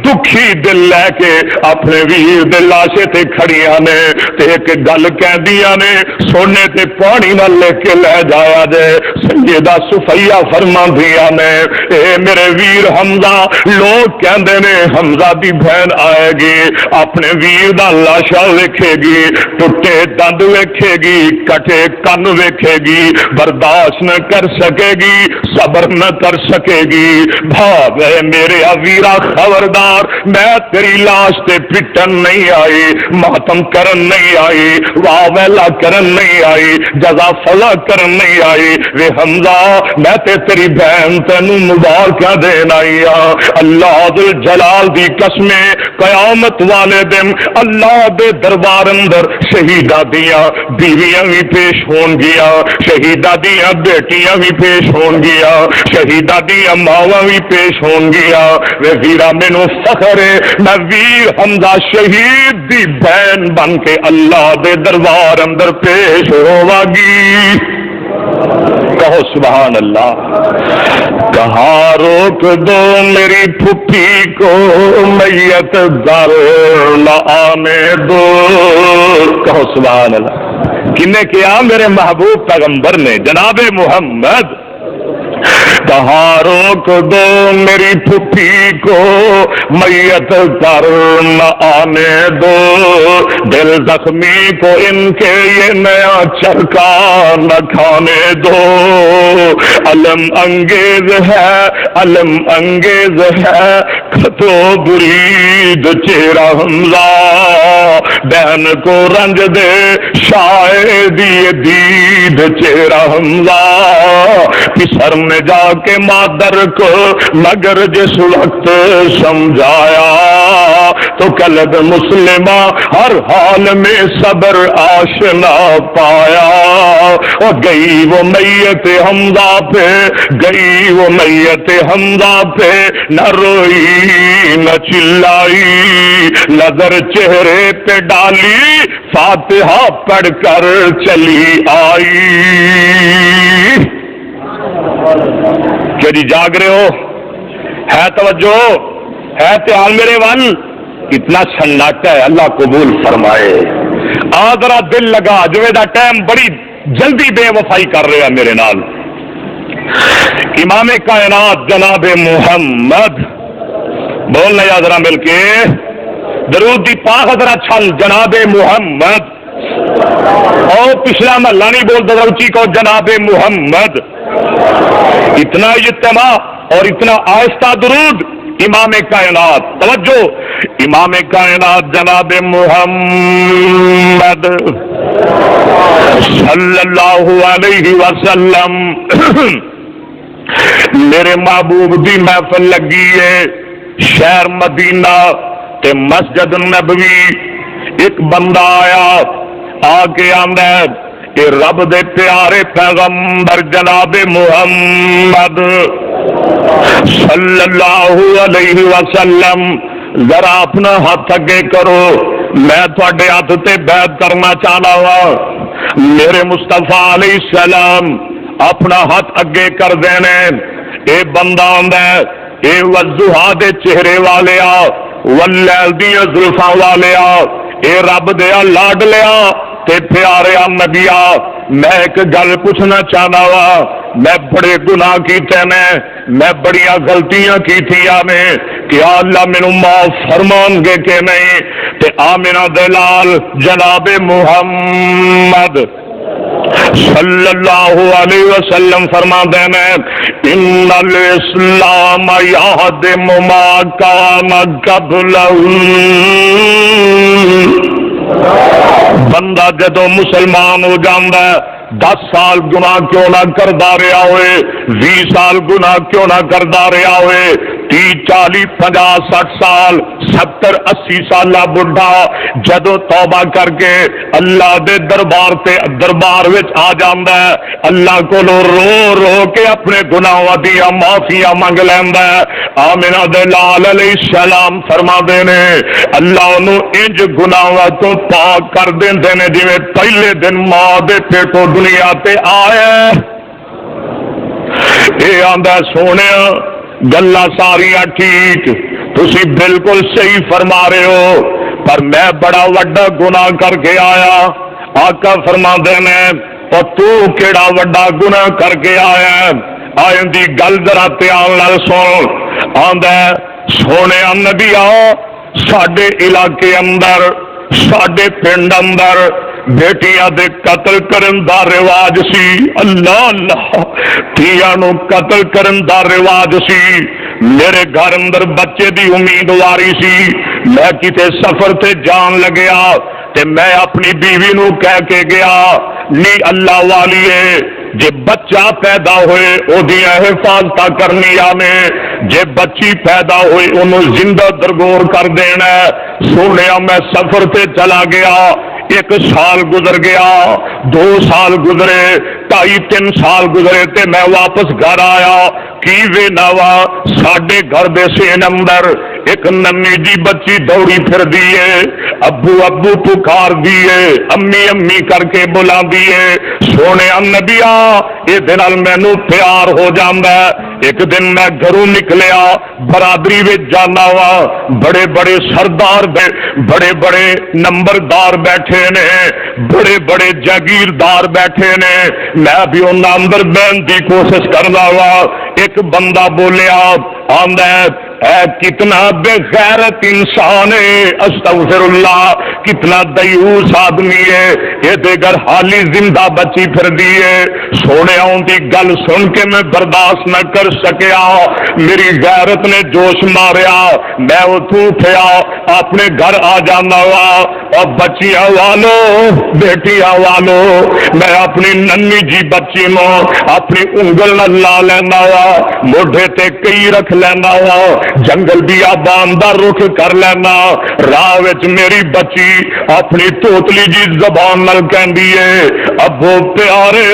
دکھی دل لے کے اپنے ویر دے لاشے تے کھڑیاں نے تے ایک گل کہندیاں نے سونے تے پانی نال لے کے لے جایا جے سیدہ صفیہ فرماندیاں نے اے میرے ویر حمزہ لوگ کہندے نے حمزہ دی بہن آئے گی اپنے ویر دا لاشا ویکھے گی ٹوٹے دند ویکھے گی کٹے کن ویکھے گی برداشت نہ کر سکے گی صبر نہ کر سکے گی بھاوے میرے ویرا خبردار میں تیری لاش تے پٹن نہیں آئی ماتم کرن نہیں آئی واہ ویلا کرن نہیں آئی جزا فضا کرن نہیں آئی وے حمزہ میں تے تیری بہن تینوں مبارکاں دین آئی ہاں اللہ ذل جلال دی قسمیں قیامت والے دن اللہ دے دربار اندر شہیداں دیاں بیویاں بھی پیش ہون گیا شہیداں دیاں بیٹیاں بھی پیش ہون گیا شہیداں دیاں ماواں بھی پیش ہون گیا وے ویرا مینوں فخر ہے میں ویر حمزہ شہید دی بہن بن کے اللہ دے دربار اندر پیش ہوواں گی کہو سبحان اللہ کہاں روک دو میری پھپھی کو میت در نہ آنے دو کہو سبحان اللہ کنے کیا میرے محبوب پیغمبر نے جناب محمد کہاں روک دو میری پھپھی کو میت کر نہ آنے دو دل زخمی کو ان کے یہ نیا چرکا نہ کھانے دو علم انگیز ہے کھتو برید چہرہ حمزہ بہن کو رنج دے شاید یہ دید چہرہ حمزہ پسر نے جا کے مادر کو مگر جس وقت سمجھایا تو قلب مسلمہ ہر حال میں صبر آشنا پایا اور گئی وہ میت حمزہ پہ گئی وہ میت حمزہ پہ نہ روئی نہ چلائی نظر چہرے پہ ڈالی فاتحہ پڑھ کر چلی آئی کہ جی جاگ رہے ہو ہے توجہ ہے تیال میرے ون کتنا سناٹا ہے اللہ قبول فرمائے ذرا دل لگا جو دا ٹائم بڑی جلدی بے وفائی کر رہے ہیں میرے نال امام کائنات جناب محمد بولنا یا ذرا مل کے درود دی پاک ذرا چھل جناب محمد اور پچھلا محلہ نہیں بولتا اونچی کو جناب محمد اتنا اجتماع اور اتنا آہستہ درود امام کائنات توجہ امام کائنات جناب محمد صلی اللہ علیہ وسلم میرے محبوب دی محفل لگی ہے شہر مدینہ تے مسجد نبوی ایک بندہ آیا آ کے آندا کہ رب دے پیارے پیغمبر جناب محمد صلی اللہ علیہ وسلم ذرا اپنا ہاتھ اگے کرو میں تھوڑے ہاتھ تے بیعت کرنا چاہنا وا میرے مصطفیٰ علیہ السلام اپنا ہاتھ اگے کر دینے اے بندہ آندا اے والضحیٰ دے چہرے والے آ واللیل دی زلفاں والے آ اے رب دیا لاڈ لیا تے پیارے نبیا میں ایک گل پوچھنا چاہنا وا میں بڑے گناہ کیتے نے میں بڑیاں غلطیاں کیتیاں نے کیا اللہ مینوں معاف فرمان گے کہ نہیں تے آمنہ دلال جناب محمد صلی اللہ علیہ وسلم فرما دینا ان الاسلام یہدم ما کان قبلہ بندہ جدو مسلمان ہو جاندہ ہے 10 سال گناہ کیوں نہ کردا رہا ہوئے 20 سال گناہ کیوں نہ کردا رہا ہوئے 30 40 50 60 سال 70 80 سالہ بڑھا جدو توبہ کر کے اللہ دے دربار وچ آ جاندا ہے اللہ کو رو رو کے اپنے گناہاں دی معافیاں منگ لیندا ہے آمنہ دے لال علیہ السلام فرما دے نے اللہ انہوں انج گناہاں تو پاک کر دیندے نے جویں پہلے دن ماں دے پیٹوں دنیا تے آئے اے آندا سونے گلا ساریاں ٹھیک تسی بالکل صحیح فرما رہے ہو پر میں بڑا وڈا گناہ کر کے آیا آقا فرما دے نے اور تو کیڑا وڈا گناہ کر کے آیا آئندی گل ذرا دھیان نال سن آندا سونے نبی ساڈے علاقے اندر ساڈے پنڈ اندر بیٹیاں دے قتل کرن دا رواج سی اللہ اللہ تیاں نو قتل کرن دا رواج سی میرے گھر اندر بچے دی امیدواری سی میں کتے سفر تے جان لگیا تے میں اپنی بیوی نو کہہ کے گیا نی اللہ والیے جے بچہ پیدا ہوئے او دیاں حفاظتہ کرنی آنے جے بچی پیدا ہوئی انہوں زندہ درگور کر دینا سونیا میں سفر تے چلا گیا 1 سال گزر گیا 2 سال گزرے 2.5 3 سال گزرے تے میں واپس گھر آیا کی وے نوا ساڈے گھر دے سین اندر ایک ننی جی بچی دوڑی پھر دیئے ابو ابو پکار دیئے امی امی کر کے بلا دیئے سونے نبیا یہ دن مینو پیار ہو جاندہ ایک دن میں گھروں نکلیا برادری وچ جانا وا بڑے بڑے سردار بڑے بڑے نمبردار بیٹھے نے بڑے بڑے جاگیردار بیٹھے نے میں بھی انہاں اندر بہن دی کوشش کرنا وا ایک بندہ بولیا آندا اے کتنا بے غیرت انسان ہے استغفر اللہ کتنا دیوس آدمی ہے یہ دیگر حالی زندہ بچی پھر دیئے سونے آؤں دی گل سن کے میں برداشت نہ کر سکیا میری غیرت نے جوش ماریا میں اتھوں پھیا اپنے گھر آ جانا وا اور بچیاں والو بیٹیاں والو میں اپنی ننی جی بچی نو اپنی انگل نہ لا لینا وا موڈے تے کئی رکھ لینا وا جنگل بھی آبان دا رخ کر لینا راہ وچ میری بچی اپنی توتلی جی زبان نال کہندی ہے ابو پیارے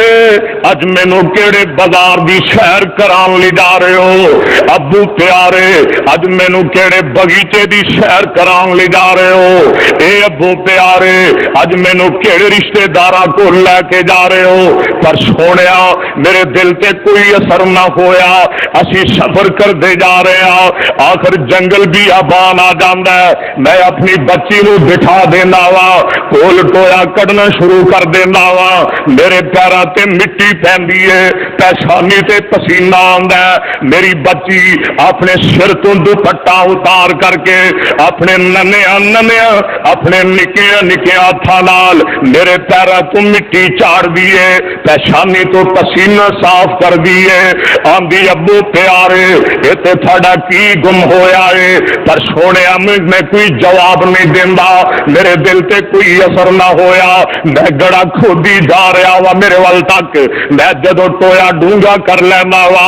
اج مینوں کیڑے بازار دی سیر کران لے جا رہے ہو ابو پیارے اج مینوں کیڑے باغیچے دی سیر کران لے جا رہے ہو اے ابو پیارے اج مینوں کیڑے رشتہ داراں کو لے کے جا رہے ہو پر سونیا میرے دل تے کوئی اثر نہ ہویا اسی سفر کر دے جا رہے ہاں آخر جنگل بھی آبان آ جاندا ہے میں اپنی بچی نو بٹھا دینا وا کول ٹویا کڈنا شروع کر دینا وا میرے پیراں تے مٹی پیندی ہے پیشانی تے پسینہ آندا ہے میری بچی اپنے سر تو دوپٹا اتار کر کے اپنے ننیا اپنے نکے نکے ہاتھاں نال میرے پیراں تو مٹی چاڑ دیے پیشانی تو پسینہ صاف کر دیے آندی ابو پیارے یہ تے تھاڈا کی گم ہویا ہے پر سونے میں کوئی جواب نہیں دیندا میرے دل تے کوئی اثر نہ ہویا میں گڑا کھودی جا رہا وا میرے وال تک میں جدو ٹویا ڈونگا کر لینا وا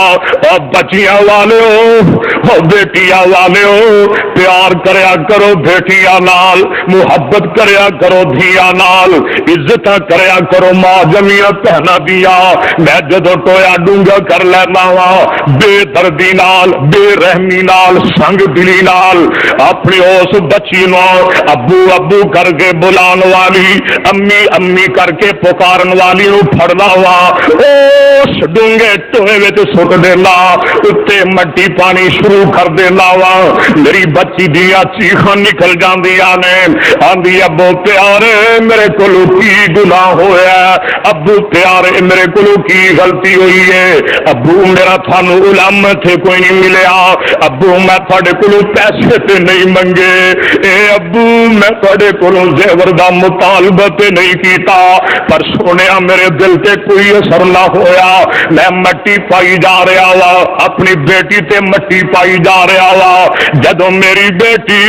اور بچیاں والے ہو بیٹیاں والے ہو پیار کریا کرو بیٹیاں نال محبت کریا کرو دھیاں نال عزت کریا کرو ماں جمیاں پہنا دیا میں جدو ٹویا ڈونگا کر لینا وا بے دردی نال بے رحمی نال نال سنگ دلی نال اپنی اس بچی نو ابو ابو کر کے بلان والی امی امی کر کے پکارن والی نو پھڑدا وا اس ڈونگے ٹوئے وچ سٹ دینا اتنے مٹی پانی شروع کر دینا وا میری بچی دیا چیخاں نکل جاندیاں نے آندی ابو پیارے میرے کولو کی گناہ ہویا ابو پیارے میرے کولو کی غلطی ہوئی ہے ابو میرا تھانو علم تھے کوئی نہیں ملیا ابو میں تھوڑے کولو پیسے تے نہیں منگے اے ابو میں تھوڑے کولو زیور دا مطالبہ تے نہیں کیتا پر سونیا میرے دل تے کوئی اثر نہ ہویا میں مٹی پائی جا رہا وا اپنی بیٹی تے مٹی پائی جا رہا وا جدوں میری بیٹی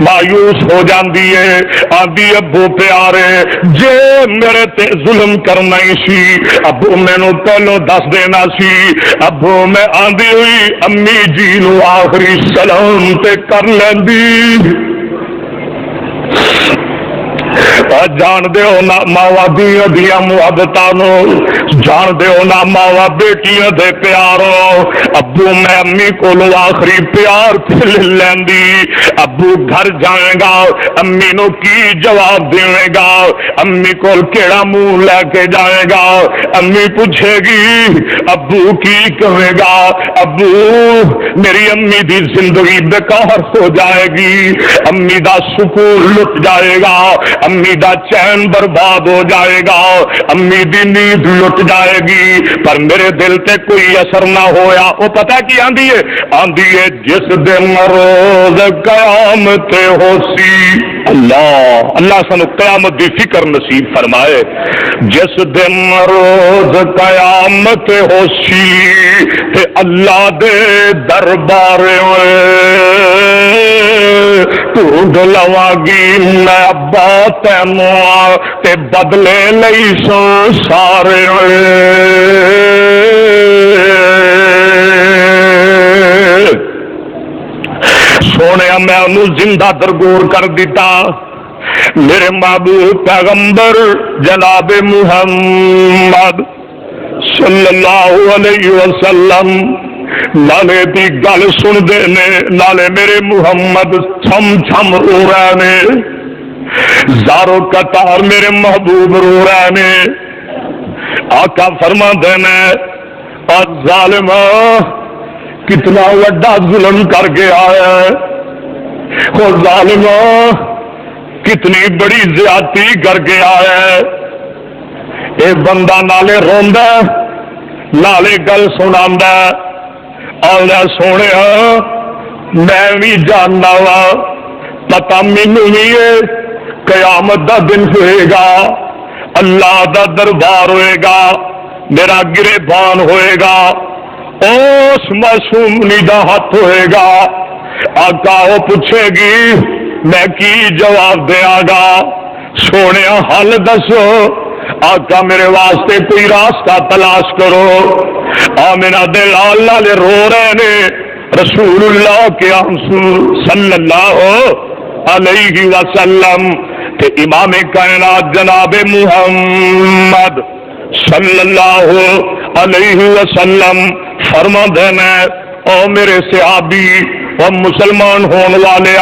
مایوس ہو جاندی ہے آندی ابو پیارے جے میرے تے ظلم کرنا ہی سی ابو مینوں پہلو دس دینا سی ابو میں آندی ہوئی امی جی نو آخری سلام تے کر لیندی جان دیو نا ماوا دیا محبتاں نو جان دیو نا ماوا بیٹیاں دے پیارو ابو میں امی کولو آخری پیار پھل لیندی ابو گھر جائے گا امی نو کی جواب دے گا امی کول کیڑا منہ لے کے جائے گا امی پوچھے گی ابو کی کہے گا ابو میری امی دی زندگی بیکار ہو جائے گی امی دا سکون لٹ جائے گا امی دا چین برباد ہو جائے گا امی دی نیند لٹ جائے گی پر میرے دل تے کوئی اثر نہ ہویا وہ پتہ کی آندی ہے جس دن روز قیامت ہو سی اللہ اللہ سانو قیامت دی فکر نصیب فرمائے جس دن روز قیامت ہو سی تے اللہ دے دربار ٹونڈ لواں گی میں ابا تینوں تے بدلے لئی سو سارے سونے میں انہوں زندہ درگور کر دیتا میرے محبوب پیغمبر جناب محمد صلی اللہ علیہ وسلم نالے دی گل سن دے نے نالے میرے محمد چھم چھم رو رہے نے زارو قطار میرے محبوب رو رہے نے آقا فرما دینے اور ظالم کتنا وڈا ظلم کر کے آیا ہے وہ ظالم کتنی بڑی زیادتی کر کے آیا ہے اے بندہ نالے روندا نالے گل سناندا اور سونے میں بھی جاننا وا پتا مینوں بھی قیامت دا دن ہوئے گا اللہ دا دربار ہوئے گا میرا گریبان ہوئے گا اس معصوم دا ہاتھ ہوئے گا آقا وہ پوچھے گی میں کی جواب دیا گا سونے حل دسو آقا میرے واسطے کوئی راستہ تلاش کرو آمینہ دے لال لالے رو رہے نے رسول اللہ کے صلی اللہ علیہ وسلم کہ امام کائنات جناب محمد صلی اللہ علیہ وسلم فرما دینا او میرے صحابی و مسلمان ہون والے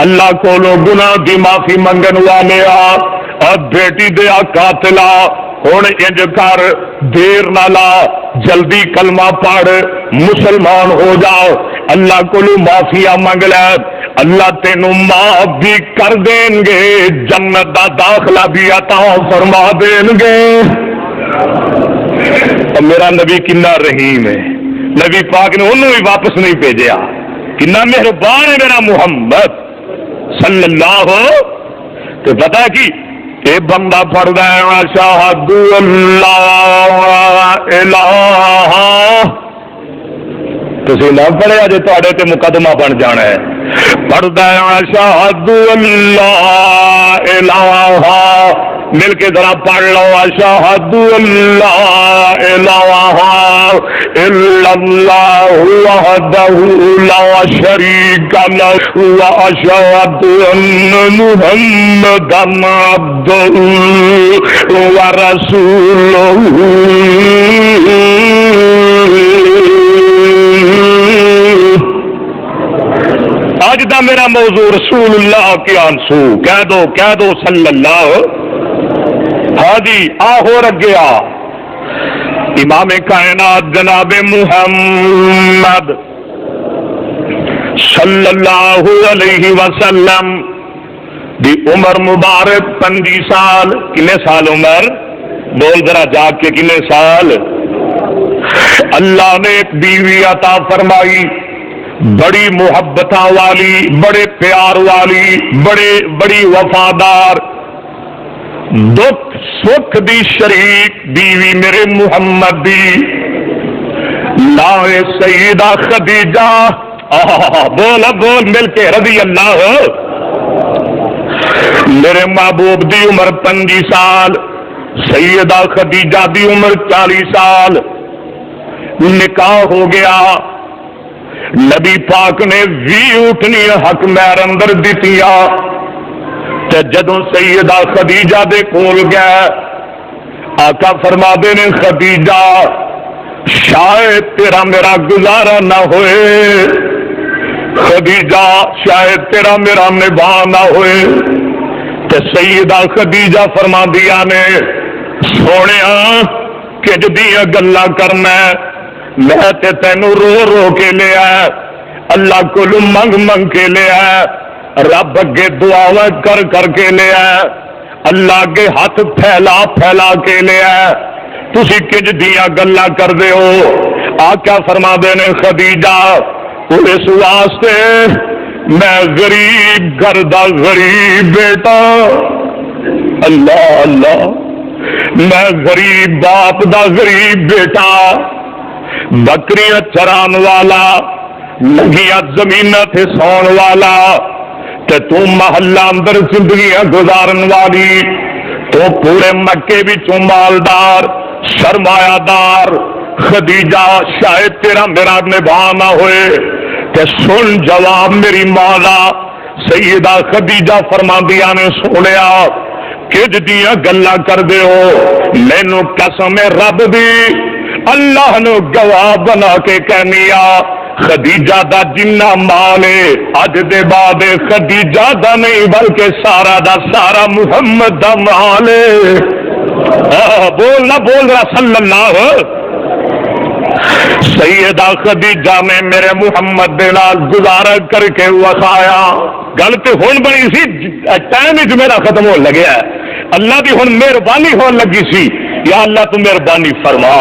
اللہ کو گناہ دی معافی منگن والے اور بیٹی دیا قاتلا ہوں انج کر دیر نہ لا جلدی کلمہ پڑھ مسلمان ہو جاؤ اللہ کو معافیا منگ لے اللہ تینوں معاف بھی کر دیں گے جنت دا داخلہ بھی عطا فرما دیں گے میرا نبی کنا رحیم ہے نبی پاک نے انہوں بھی واپس نہیں بھیجا کنا مہربان ہے میرا محمد صلی اللہ تو پتا کی اے بندہ پڑھدا ہے اشہد اللہ الہ تسی نہ پڑھیا جے تواڈے تے مقدمہ بن جانا ہے پڑھدا ہے اشہد اللہ الہ مل کے ذرا پڑھ لو اشہد اللہ الہ الا اللہ وحدہ لا شریک لہ واشہد ان محمدا عبدہ ورسولہ اج دا میرا موضوع رسول اللہ کے آنسو، کہہ دو صلی اللہ۔ ہاں جی آہو رگیا امام کائنات جناب محمد صلی اللہ علیہ وسلم دی عمر مبارک 25 سال۔ کنے سال عمر؟ بول ذرا جاگ کے کنے سال؟ اللہ نے ایک بیوی عطا فرمائی، بڑی محبتاں والی، بڑے پیار والی، بڑی وفادار، دکھ سکھ دی شریک بیوی میرے محمد دی لائے سیدہ خدیجہ۔ بول مل کے رضی اللہ۔ میرے محبوب دی عمر 25 سال، سیدہ خدیجہ دی عمر 40 سال۔ نکاح ہو گیا، نبی پاک نے 20 اونٹنیاں حق مہر اندر دتیاں، تے جدوں سیدہ خدیجہ دے کول گئے آقا فرما دے نے خدیجہ شاید تیرا میرا گزارا نہ ہوئے، خدیجہ شاید تیرا میرا نبھا نہ ہوئے۔ تے سیدہ خدیجہ فرما دیا نے سونیا کج دیاں گلاں کرنا، میں تے تینوں رو رو کے لیا، اللہ کو منگ کے لیا، رب اگے دعاواں کر کے لیا، اللہ اگے ہاتھ پھیلا کے لیا، تسی کج دیاں گلاں کر دے ہو۔ آقا فرما دے نے خدیجہ اس واسطے میں غریب گھر دا غریب بیٹا، اللہ اللہ، میں غریب باپ دا غریب بیٹا، بکریاں چران والا، لگیاں زمیناں تے سون والا، تے تو محلہ اندر زندگیاں گزارن والی، تو پورے مکے وچوں مالدار سرمایہ دار، خدیجہ شاید تیرا میرا نبھا نہ ہوئے۔ تے سن جواب میری مالا سیدہ خدیجہ فرماندیاں نے سنیا کج دیاں گلاں کر دے ہو، مینوں قسم رب دی اللہ نو گواہ بنا کے کہنیا خدیجہ دا جنہ مال ہے اج دے بعد خدیجہ دا نہیں بلکہ سارا دا سارا محمد دا مال ہے۔ بولنا بول رہا صلی اللہ۔ سیدہ خدیجہ نے میرے محمد دے نال گزارا کر کے وسایا۔ گل تے ہن بنی سی، ٹائم وچ میرا ختم ہون لگیا ہے، اللہ دی ہن مہربانی ہون لگی سی، یا اللہ تو مہربانی فرما۔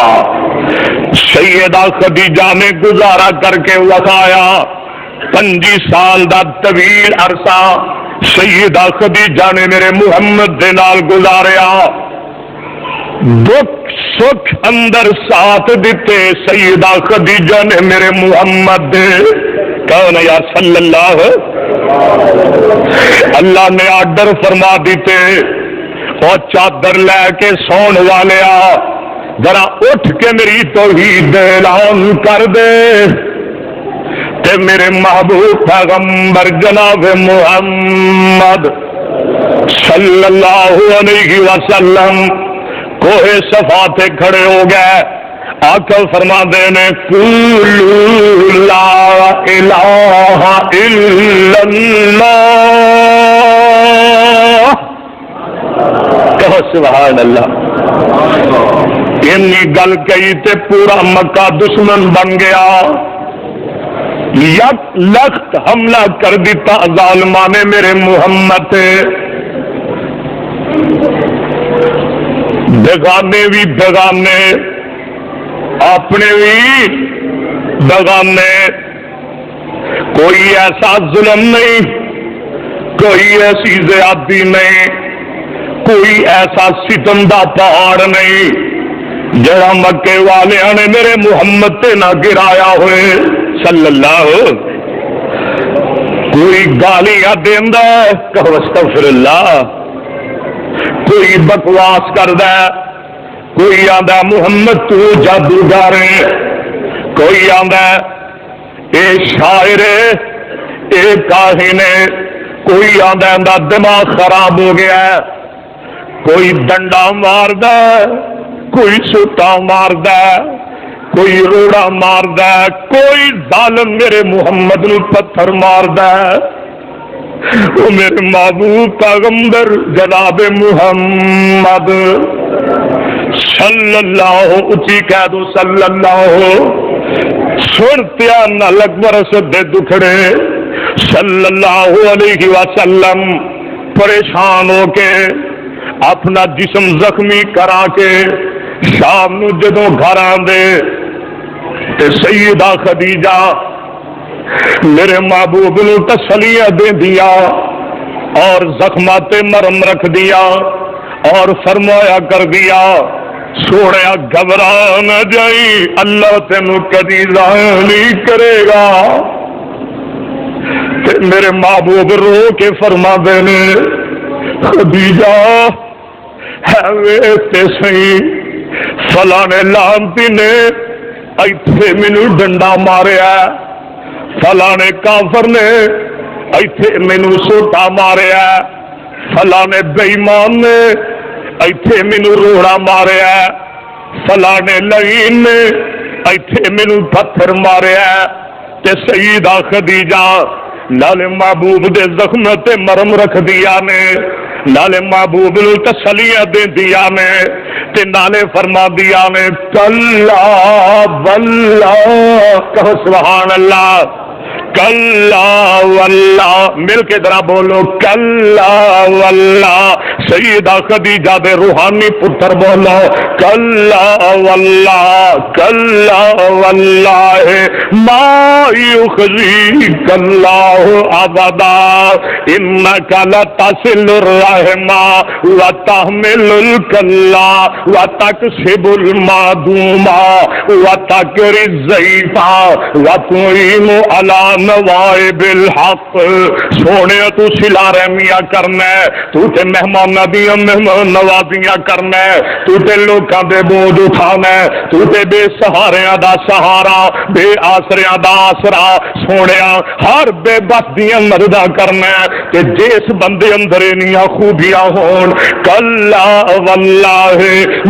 سیدہ خدیجہ نے گزارا کر کے وسایا 25 سال دا طویل عرصہ سیدہ خدیجہ نے میرے محمد دے نال گزاریا، دکھ سکھ اندر ساتھ دیتے سیدہ خدیجہ نے میرے محمد دے۔ کون یا صلی اللہ؟ اللہ نے آرڈر فرما دیتے اور چادر لے کے سون والیا ذرا اٹھ کے میری توحید اعلان کر دے، تے میرے محبوب پیغمبر جناب محمد صلی اللہ علیہ وسلم کوہ صفا تے کھڑے ہو گئے۔ آقا فرما دے نے قولوا لا الہ الا اللہ، کہو سبحان اللہ۔ اتنی گل کہی تے پورا مکہ دشمن بن گیا، یک لخت حملہ کر دیتا ظالماں نے میرے محمد تے، بیگانے بھی بیگانے، اپنے بھی بیگانے، کوئی ایسا ظلم نہیں، کوئی ایسی زیادتی نہیں، کوئی ایسا ستم دا پہاڑ نہیں جڑا مکے والے نے میرے محمد تے نہ گرایا ہوئے صلی اللہ۔ کوئی گالیاں دیندا ہے، کہو استغفر اللہ، کوئی بکواس کردا ہے، کوئی آندا محمد تو جادوگر ہے، کوئی آندا اے شاعر ہے، اے کاہن ہے، کوئی آندا دماغ خراب ہو گیا ہے، کوئی ڈنڈا ماردا ہے، کوئی سوٹا ماردا ہے، کوئی روڑا ماردا ہے، کوئی ظالم میرے محمد نو پتھر ماردا ہے، وہ میرے محبوب پیغمبر جناب محمد صلی اللہ اچھی کہہ دو صلی اللہ سنتیا نلک برس دے دکھڑے صلی اللہ علیہ وسلم پریشان ہو کے اپنا جسم زخمی کرا کے شام نو جدوں گھر آندے تے سیدہ خدیجہ میرے محبوب نو تسلیاں دے دیا اور زخمات مرم رکھ دیا اور فرمایا کر دیا سوڑیا گھبرا نہ جائی، اللہ تینوں کدی ضائع نہیں کرے گا۔ تے میرے محبوب رو کے فرما دینے خدیجہ ہے ویستے صحیح فلاں لانتی نے ایتھے مینوں ڈنڈا ماریا، فلاں کافر نے ایتھے مینوں سوٹا ماریا، فلاں بے ایمان نے ایتھے مینوں روڑا ماریا، فلاں لعین نے ایتھے مینوں پتھر ماریا۔ تے سیدہ خدیجہ نالے محبوب دے زخم تے مرم رکھ دیا نے، نالے محبوب نو تسلیاں دے دیا نے، تے نالے فرما دیا نے کلا واللہ، کہو سبحان اللہ، کلا واللہ، مل کے ذرا بولو کلا واللہ، سیدہ خدیجہ دے روحانی پتر بولو کلا واللہ، کلا واللہ ما یخزیک اللہ ابدا انک لتصل الرحم وتحمل الکلا وتکسب المعدوم وتکری الضیف وتعین علی نوائب الحق۔ سونے تو سلا رحمیاں کرنا ہے، تو تے مہمان دیاں مہمان نوازیاں کرنا ہے، تو تے لوکاں دے بوجھ اٹھانا ہے، تو تے بے سہاریاں دا سہارا، بے آسریاں دا آسرا، سونیا ہر بے بس دیاں مدداں کرنا ہے۔ تے جس بندے اندر انیاں خوبیاں ہون کلا واللہ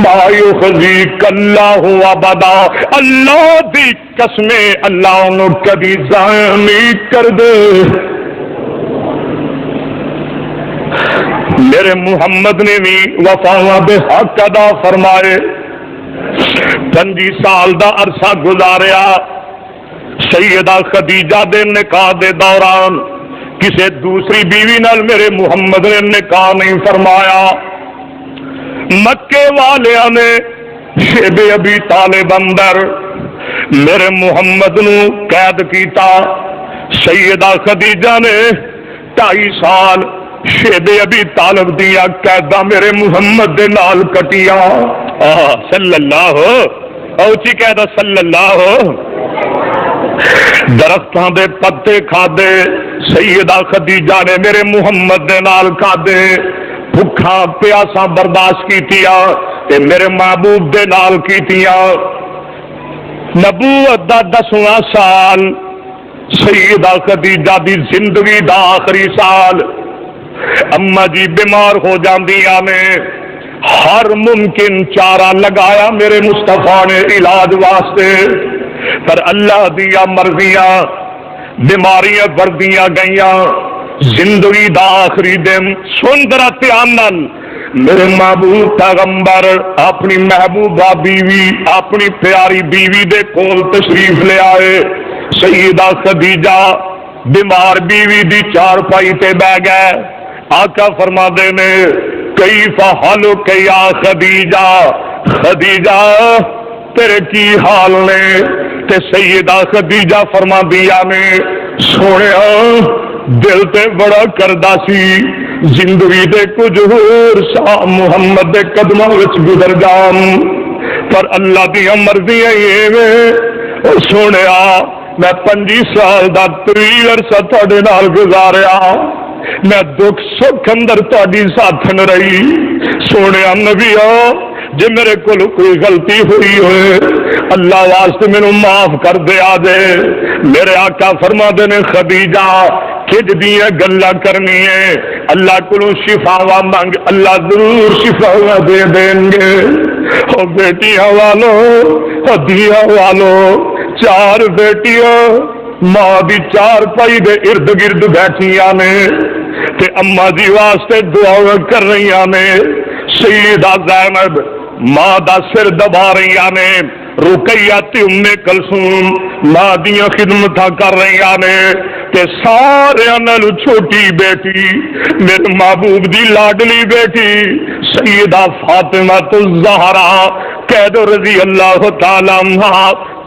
ما یخزیک اللہ ابدا، اللہ دی قسمیں اللہ انہوں کبھی ضائع نہیں کر دے۔ میرے محمد نے بھی وفاواں بے حق ادا فرمائے، 25 سال دا عرصہ گزاریا، سیدہ خدیجہ دے نکاح دے دوران کسے دوسری بیوی نال میرے محمد نے نکاح نہیں فرمایا۔ مکے والیاں نے شیب ابی طالب اندر میرے محمد نو قید کیتا، سیدہ خدیجہ نے 2.5 سال شیب ابی طالب دیا قیدہ میرے محمد دے نال کٹیا۔ صلی اللہ اوچی قیدہ صلی اللہ، درختاں دے پتے کھادے سیدہ خدیجہ نے میرے محمد دے نال کھادے، بھکھا پیاسا برداشت کیتیا تے میرے محبوب دے نال کیتیا۔ نبوت دا 10واں سال سیدہ خدیجہ دی زندگی دا آخری سال، اما جی بیمار ہو جاندیاں نے، ہر ممکن چارہ لگایا میرے مصطفیٰ نے علاج واسطے، پر اللہ دیا مرضیاں بیماریاں بڑھدیاں گئیاں۔ زندگی دا آخری دن سندر دھیان نال میرے محبوب پیغمبر اپنی محبوبہ بیوی اپنی پیاری بیوی دے کول تشریف لے آئے۔ سیدہ خدیجہ بیمار بیوی دی چارپائی تے بہ گئے، آقا فرما دے نے کیف حالک یا خدیجہ، خدیجہ تیرے کی حال نے؟ تے سیدہ خدیجہ فرما دیا نے سوڑیا دل تے بڑا کردہ سی زندگی دے کچھ ہور سا محمد دے قدموں وچ گزر جام، پر اللہ دی مرضی ہے سونیا میں 25 سال دا طویل عرصہ تہاڈے نال گزاریا، میں دکھ سکھ اندر تہاڈی ساتھن رہی۔ سونیا نبیو جے میرے کول کوئی غلطی ہوئی ہوئے اللہ واسطے مینوں معاف کر دے آ دے۔ میرے آقا فرما دے نے خدیجہ کھج دیاں گلاں کرنی ہے، اللہ کولوں شفاواں منگ، اللہ ضرور شفاواں دے دیں گے۔ او بیٹیاں والو ہدیاں والو 4 بیٹیاں ماں دی 4 پائی دے ارد گرد بیٹھیاں نے تے اما جی واسطے دعا کر رہی نے سیدہ زینب ماں دا سر دبا رہی نے رقیہ تے ام کلثوم ماں دیاں خدمتاں کر رہی نے تے سارے نال چھوٹی بیٹی میرے محبوب دی لاڈلی بیٹی سیدہ فاطمہ الزہرا قید رضی اللہ تعالی عنہا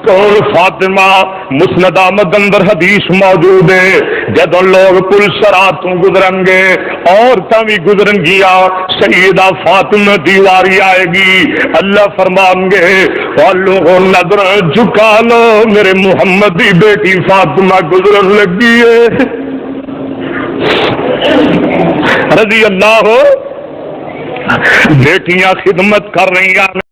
کون فاطمہ مسند احمد اندر حدیث موجود ہے جدوں لوگ پل صراط تو گزرن گے عورتاں بھی گزرن گیا سیدہ فاطمہ دی واری آئے گی اللہ فرمان گے والو نظر جھکا لو میرے محمد دی بیٹی فاطمہ گزرن لگی ہے رضی اللہ بیٹیاں خدمت کر رہی ہیں